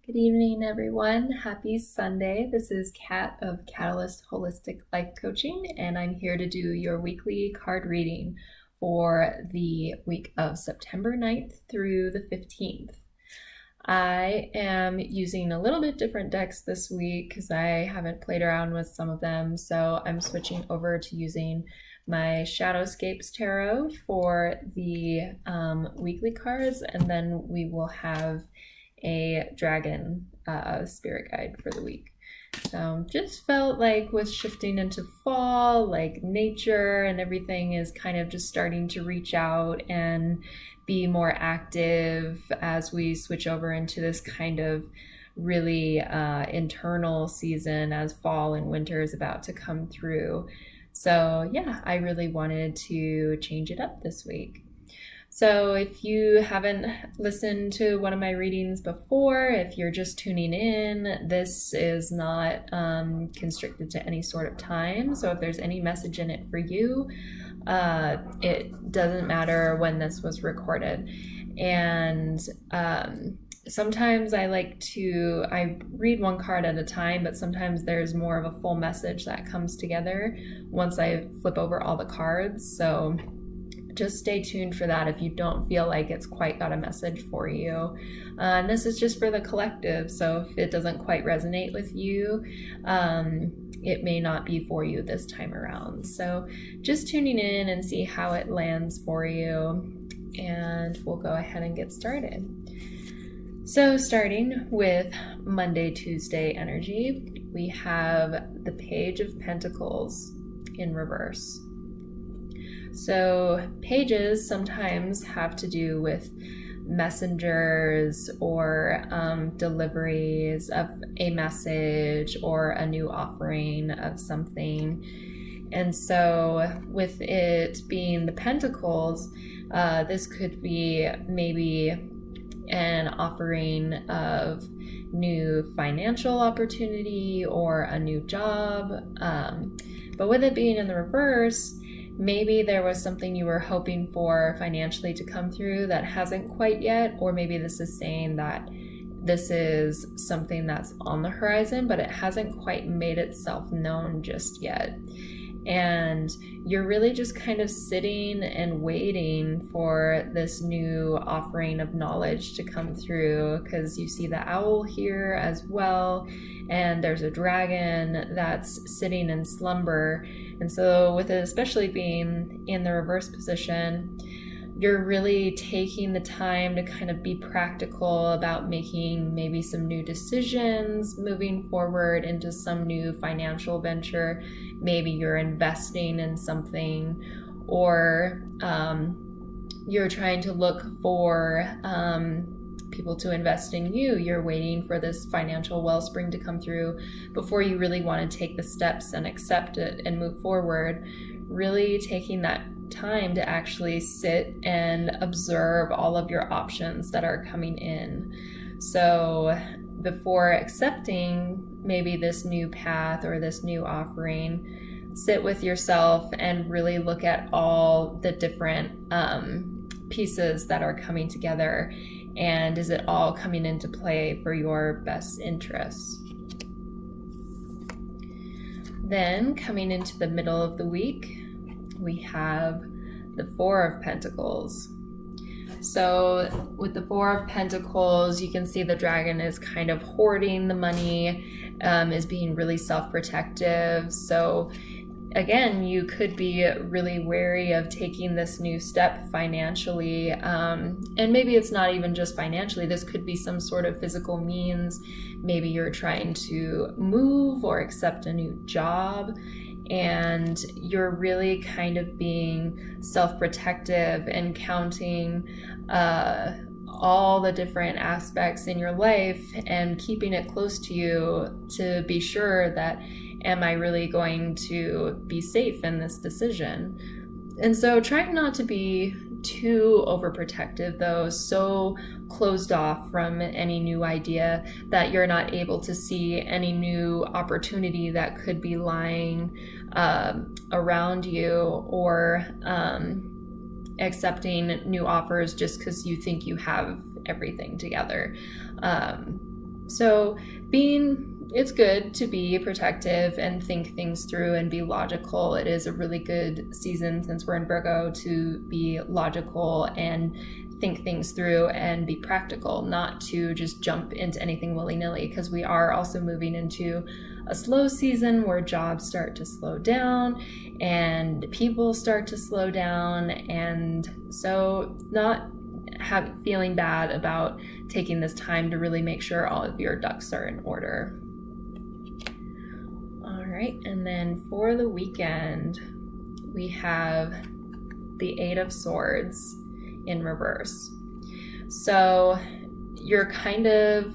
Good evening, everyone. Happy Sunday. This is Kat of Catalyst Holistic Life Coaching, and I'm here to do your weekly card reading for the week of September 9th through the 15th. I am using a little bit different decks this week because I haven't played around with some of them, so I'm switching over to using my Shadowscapes Tarot for the weekly cards, and then we will have a dragon spirit guide for the week. So just felt like with shifting into fall, like nature and everything is kind of just starting to reach out and be more active as we switch over into this kind of really internal season as fall and winter is about to come through. So yeah, I really wanted to change it up this week. So if you haven't listened to one of my readings before, if you're just tuning in, this is not constricted to any sort of time. So if there's any message in it for you, it doesn't matter when this was recorded. And sometimes I read one card at a time, but sometimes there's more of a full message that comes together once I flip over all the cards. So just stay tuned for that if you don't feel like it's quite got a message for you. And this is just for the collective, so if it doesn't quite resonate with you, it may not be for you this time around. So just tuning in and see how it lands for you, and we'll go ahead and get started. So starting with Monday, Tuesday energy, we have the Page of Pentacles in reverse. So pages sometimes have to do with messengers or deliveries of a message or a new offering of something. And so with it being the Pentacles, this could be maybe an offering of new financial opportunity or a new job. But with it being in the reverse, maybe there was something you were hoping for financially to come through that hasn't quite yet, or maybe this is saying that this is something that's on the horizon, but it hasn't quite made itself known just yet. And you're really just kind of sitting and waiting for this new offering of knowledge to come through, because you see the owl here as well, and there's a dragon that's sitting in slumber. And so with it especially being in the reverse position, you're really taking the time to kind of be practical about making maybe some new decisions, moving forward into some new financial venture. Maybe you're investing in something, or you're trying to look for people to invest in you. You're waiting for this financial wellspring to come through before you really want to take the steps and accept it and move forward. Really taking that time to actually sit and observe all of your options that are coming in. So before accepting maybe this new path or this new offering, sit with yourself and really look at all the different pieces that are coming together, and is it all coming into play for your best interests. Then coming into the middle of the week, we have the Four of Pentacles. So with the Four of Pentacles, you can see the dragon is kind of hoarding the money, is being really self-protective. So again, you could be really wary of taking this new step financially. And maybe it's not even just financially. This could be some sort of physical means. Maybe you're trying to move or accept a new job, and you're really kind of being self-protective and counting all the different aspects in your life and keeping it close to you to be sure that, am I really going to be safe in this decision? And so trying not to be too overprotective, though, so closed off from any new idea that you're not able to see any new opportunity that could be lying around you, or accepting new offers just because you think you have everything together. So it's good to be protective and think things through and be logical. It is a really good season, since we're in Virgo, to be logical and think things through and be practical, not to just jump into anything willy-nilly, because we are also moving into a slow season where jobs start to slow down and people start to slow down, and so not feeling bad about taking this time to really make sure all of your ducks are in order. All right, and then for the weekend, we have the Eight of Swords in reverse. So you're kind of,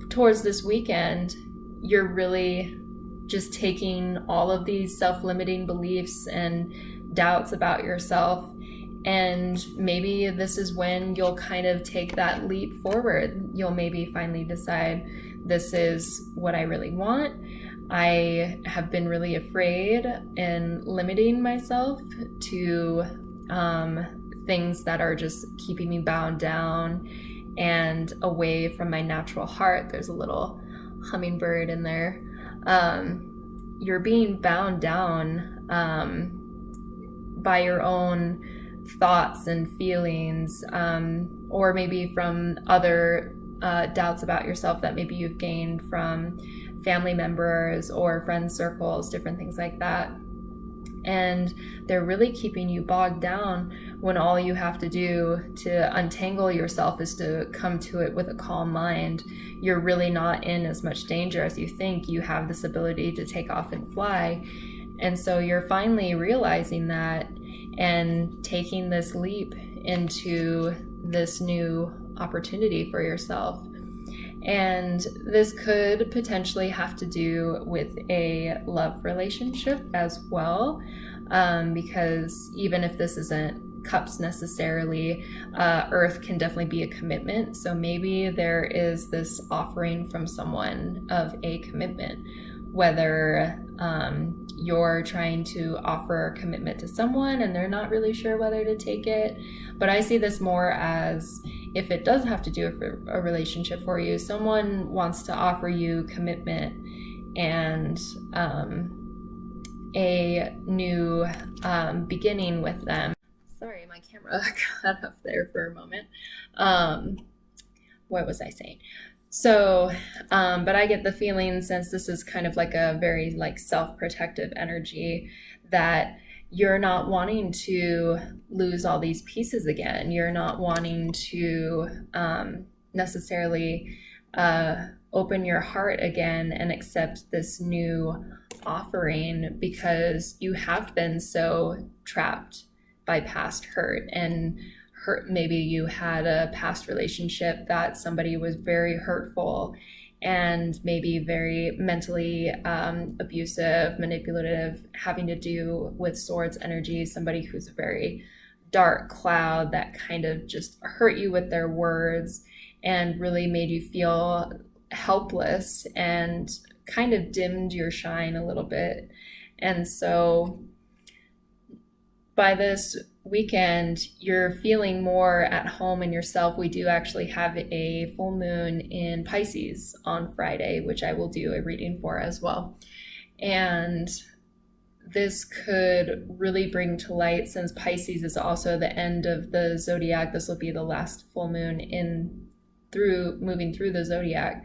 towards this weekend, you're really just taking all of these self-limiting beliefs and doubts about yourself, and maybe this is when you'll kind of take that leap forward. You'll maybe finally decide, this is what I really want. I have been really afraid and limiting myself to things that are just keeping me bound down and away from my natural heart. There's a little hummingbird in there. You're being bound down by your own thoughts and feelings, or maybe from other doubts about yourself that maybe you've gained from family members or friend circles, different things like that. And they're really keeping you bogged down, when all you have to do to untangle yourself is to come to it with a calm mind. You're really not in as much danger as you think. You have this ability to take off and fly. And so you're finally realizing that and taking this leap into this new opportunity for yourself. And this could potentially have to do with a love relationship as well, because even if this isn't cups necessarily, earth can definitely be a commitment. So maybe there is this offering from someone of a commitment, whether you're trying to offer a commitment to someone and they're not really sure whether to take it. But I see this more as, if it does have to do with a relationship for you, someone wants to offer you commitment and a new beginning with them. Sorry, my camera got up there for a moment. What was I saying? So, but I get the feeling, since this is kind of like a very like self-protective energy, that you're not wanting to lose all these pieces again. You're not wanting to necessarily open your heart again and accept this new offering, because you have been so trapped by past hurt and hurt. Maybe you had a past relationship that somebody was very hurtful and maybe very mentally abusive, manipulative, having to do with swords energy, somebody who's a very dark cloud that kind of just hurt you with their words and really made you feel helpless and kind of dimmed your shine a little bit. And so by this weekend, you're feeling more at home in yourself. We do actually have a full moon in Pisces on Friday, which I will do a reading for as well. And this could really bring to light, since Pisces is also the end of the zodiac. This will be the last full moon moving through the zodiac.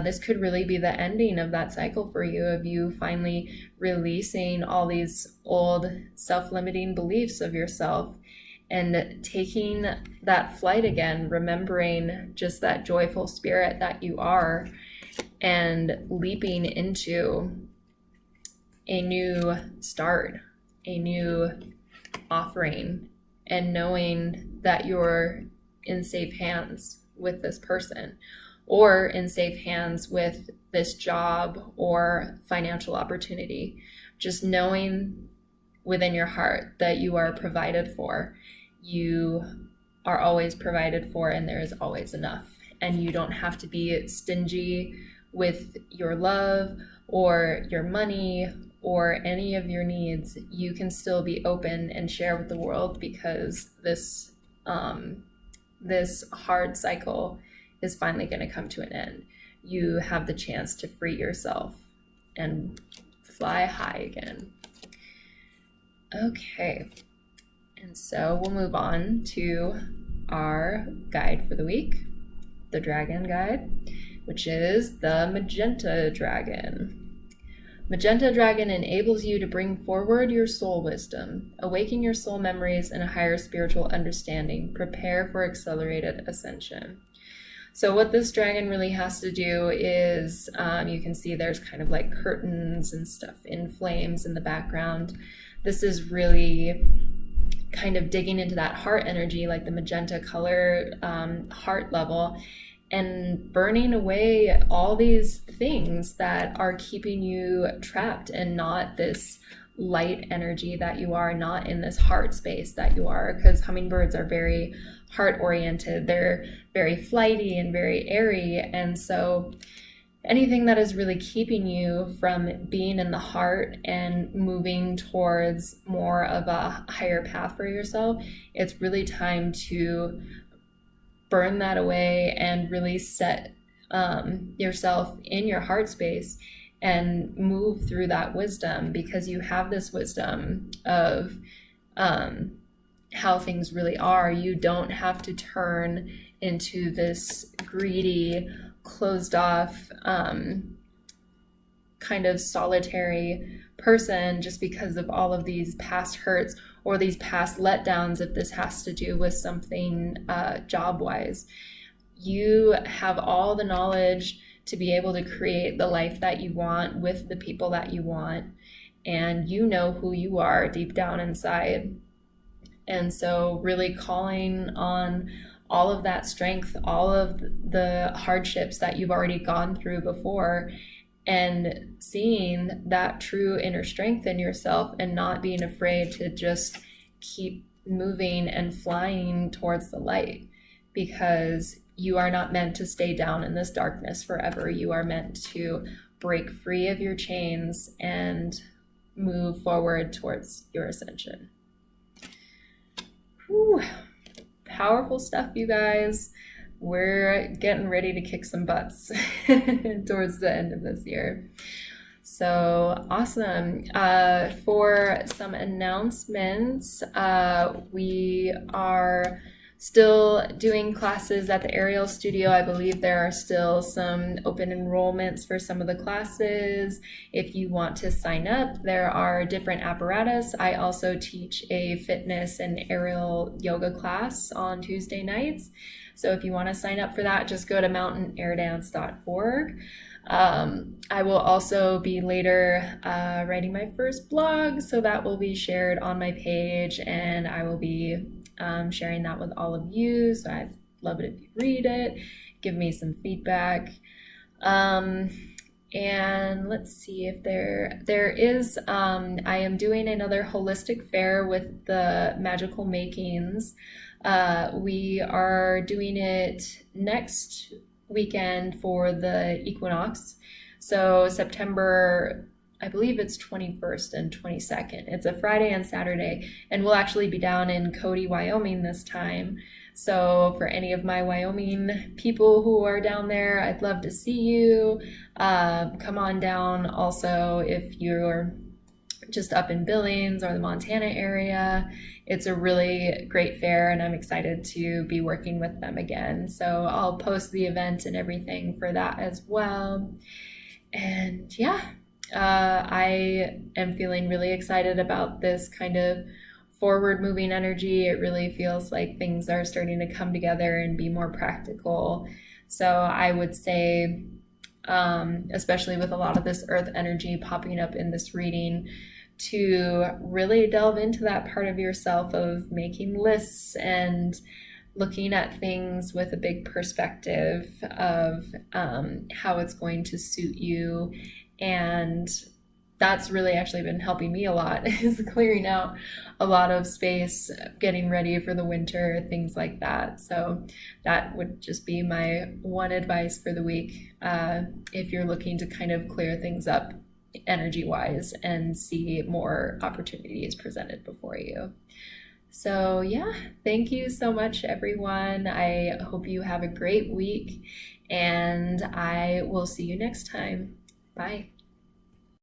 This could really be the ending of that cycle for you, of you finally releasing all these old self-limiting beliefs of yourself and taking that flight again, remembering just that joyful spirit that you are, and leaping into a new start, a new offering, and knowing that you're in safe hands with this person, or in safe hands with this job or financial opportunity. Just knowing within your heart that you are provided for. You are always provided for, and there is always enough. And you don't have to be stingy with your love or your money or any of your needs. You can still be open and share with the world, because this hard cycle is finally going to come to an end. You have the chance to free yourself and fly high again. Okay, and so we'll move on to our guide for the week, the dragon guide, which is the magenta dragon. Magenta dragon enables you to bring forward your soul wisdom, awaken your soul memories and a higher spiritual understanding, prepare for accelerated ascension. So what this dragon really has to do is, you can see there's kind of like curtains and stuff in flames in the background. This is really kind of digging into that heart energy, like the magenta color, heart level, and burning away all these things that are keeping you trapped and not this light energy that you are, not in this heart space that you are, because hummingbirds are very heart oriented. They're very flighty and very airy. And so anything that is really keeping you from being in the heart and moving towards more of a higher path for yourself, it's really time to burn that away and really set yourself in your heart space and move through that wisdom, because you have this wisdom of how things really are. You don't have to turn into this greedy, closed off, kind of solitary person just because of all of these past hurts or these past letdowns, if this has to do with something job-wise. You have all the knowledge to be able to create the life that you want with the people that you want, and you know who you are deep down inside. And so really calling on all of that strength, all of the hardships that you've already gone through before, and seeing that true inner strength in yourself and not being afraid to just keep moving and flying towards the light, because you are not meant to stay down in this darkness forever. You are meant to break free of your chains and move forward towards your ascension. Whew. Powerful stuff, you guys. We're getting ready to kick some butts towards the end of this year. So awesome. For some announcements, we are still doing classes at the Aerial Studio. I believe there are still some open enrollments for some of the classes. If you want to sign up, there are different apparatus. I also teach a fitness and aerial yoga class on Tuesday nights. So if you want to sign up for that, just go to mountainairdance.org. I will also be later writing my first blog, so that will be shared on my page, and I will be sharing that with all of you. So I'd love it if you read it, give me some feedback. And let's see if there is, I am doing another holistic fair with the Magical Makings. We are doing it next weekend for the equinox. So September, I believe it's 21st and 22nd. It's a Friday and Saturday, and we'll actually be down in Cody, Wyoming this time. So for any of my Wyoming people who are down there, I'd love to see you. Come on down. Also, if you're just up in Billings or the Montana area, it's a really great fair, and I'm excited to be working with them again. So I'll post the event and everything for that as well. And yeah, I am feeling really excited about this kind of forward moving energy. It really feels like things are starting to come together and be more practical. So I would say, especially with a lot of this earth energy popping up in this reading, to really delve into that part of yourself of making lists and looking at things with a big perspective of how it's going to suit you. And that's really actually been helping me a lot, is clearing out a lot of space, getting ready for the winter, things like that. So that would just be my one advice for the week, if you're looking to kind of clear things up energy wise and see more opportunities presented before you. So, yeah, thank you so much, everyone. I hope you have a great week, and I will see you next time. Bye.